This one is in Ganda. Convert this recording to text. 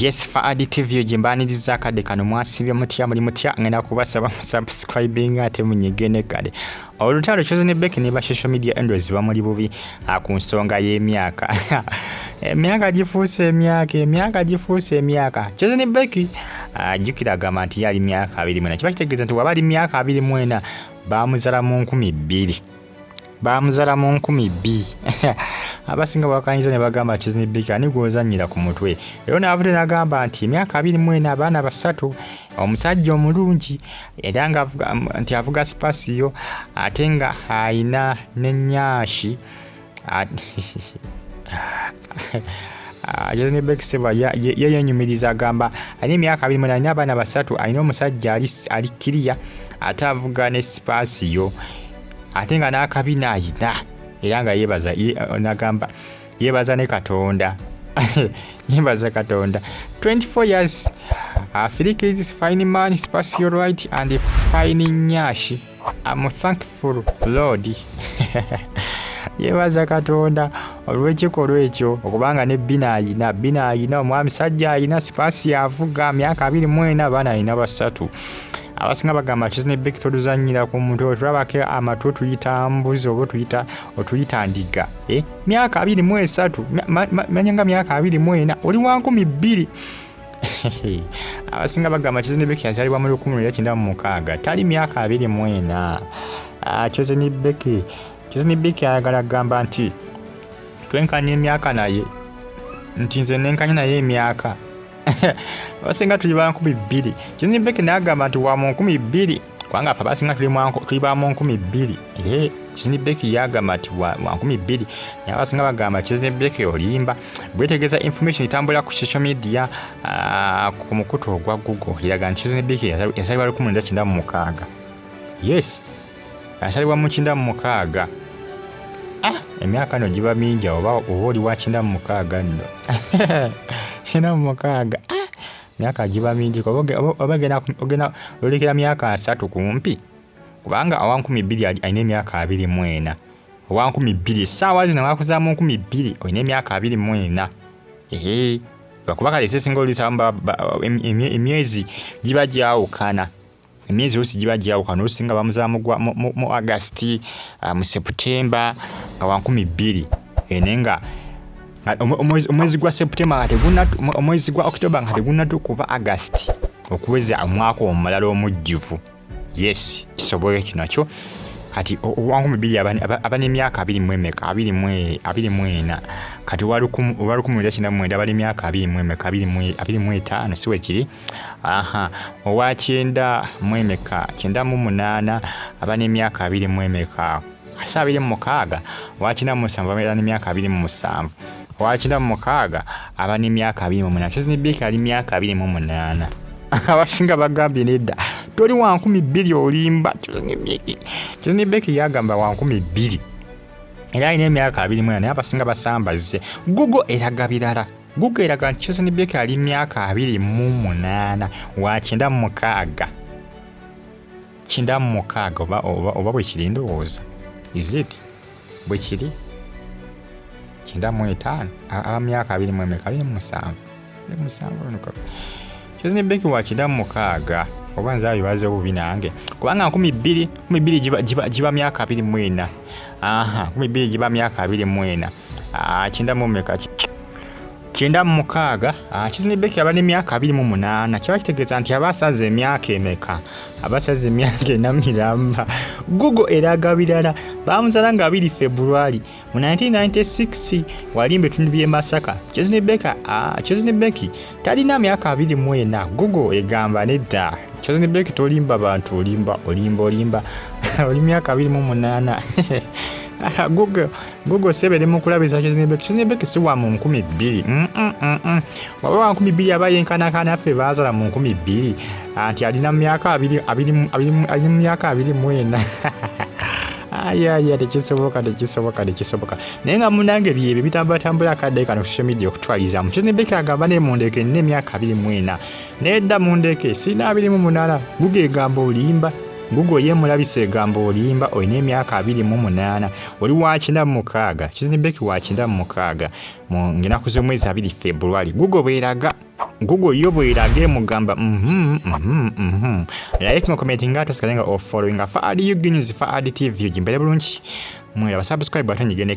Yes, for additive jimbaniriza kade kano mwasibye mutya muri mutya ngena kubasaba subscribing ate munyigene kade. Olutaalo choose ne Becky ne ba social media handles bamuli bubi ku nsonga y'emyaka. Emyaka gifuuse emyaka. Choose ne Becky jukira gama nti yali myaka 24. Kiba kitegeeza nti wabali myaka 24 bamuzala mu 12. Bamuzala mu 12. Abasinga bakanyiza ne bagamba Choose ne Becky ani gwozanyira ku mutwe. Lero n'avudde n'agamba nti emyaka 24 abaana basatu omusajja omulungi era nga nti avuga spasiyo ate nga ayina n'ennyashi. Choose ne Becky seba yenyumiriza agamba alina emyaka 24 alina abaana basatu alina omusajja ali kiriya ate avuga ne spasiyo ate nga n'akabina ayina era nga yebaza nagamba yebaza ne Katonda. Yebaza Katonda. 24 years. Three kids, fine man, spatial right and fine nyashi. I'm thankful Lord. Yebaza Katonda olw'ekikolwa ekyo okubanga ne bina ayina omwami sajja ayina spasi avuga myaka 24 abaana alina basatu. Abasinga bagamba Choose ne Becky toluzanyira ku muntu otulabake amatu tuyita mbuzi oba tuyita ndiga. Myaka 23 manyanga myaka 24 oli wa 12. Abasinga bagamba Choose ne Becky yazalibwa mu 1996 tali myaka 24. Choose ne Becky ayagala gamba nti twenkanye emyaka naye nti nze nenkanye naye emyaka. Basinga tuli ba 12. Choose ne Becky n'agamba nti wa mu 12 kubanga apa basinga tuli ba mu 12. Choose ne Becky yagamba nti wa 12 n'abasinga bagamba Choose ne Becky olimba bwetegeeza information itambula ku social media ku mukutu ogwa Google iraga nti Choose ne Becky yasalibwa 1996. Yes, yasalibwa mu 1996. Emyaka no giba mingi oba oli wa 1996 nno. 1996. Myaka giba mingi ogena olekera myaka 3 kumpi kubanga awa 12 alina emyaka 24. Owa 12 saawa zino wakuzaamu 12 olina emyaka 24. Bakubaka lese singa olisamba emyezi giba gyawukana. Emyezi osi giba gyawukana osinga bamuzaamu mu August mu September nga wa 12 enenga omwezi gwa September omwezi gwa October nga tegunnatu kuva August okuweza omwaka omulala omujjuvu. Yes, kisoboye kinakyo kati owangu 2 abane emyaka 24 kati walukumulira abali emyaka 25 siwe kiri. Owa 9 abane emyaka 24 asa 26 owa 97 abane emyaka 27 owa 96 abane emyaka 28. Choose ne Becky ali emyaka 28. Abasinga bagambye nedda toli wa 12 olimba. Choose ne Becky yagamba wa 12 era alina emyaka 24 naye abasinga basambaze. Google eraga birala. Google eraga nti Choose ne Becky ali emyaka 28 wa 96. 96 oba bwe kiri ndowooza. Is it bwe kiri 95 myaka 27. Choose ne Becky wa 96 oba nze abibaze obubi nange kubanga 12 giba myaka 24. 12 giba myaka 24. 96. Choose ne Becky abane emyaka 28. Kiba kitegeeza nti abasaze emyaka emeka. Abasaze emyaka enamiramba. Google eraga birala. Bamuzala nga 2 February mu 1996 walimbe tundu bye Masaka. Choose ne Becky talina myaka 24. Google egamba nedda Choose ne Becky tolimba bantu olimba oli myaka 28. Google sebere mu kulabiza Choose ne Becky. Choose ne Becky si wa mu 12. Waba wa 12 abayenkana ffe baazala mu 12 anti alina myaka 24. Aya tekisoboka. Naye nga munange byebyo bitambula kadde kano social media okutwaliza mu Choose ne Becky agamba ne mundeke ne myaka 24. Nedda mundeke sina 28. Google egamba olimba. Google ye mulabise egamba olimba olina emyaka 28 oli wa 96. Choose ne Becky wa 96 mu ngenaku z'omwezi 2 February. Google bweraga Google yoboirage mugamba like no commenting ngato sikalenga of following fa adi you guinness fa adi TV jimbele bulungi mwe subscribe button yigene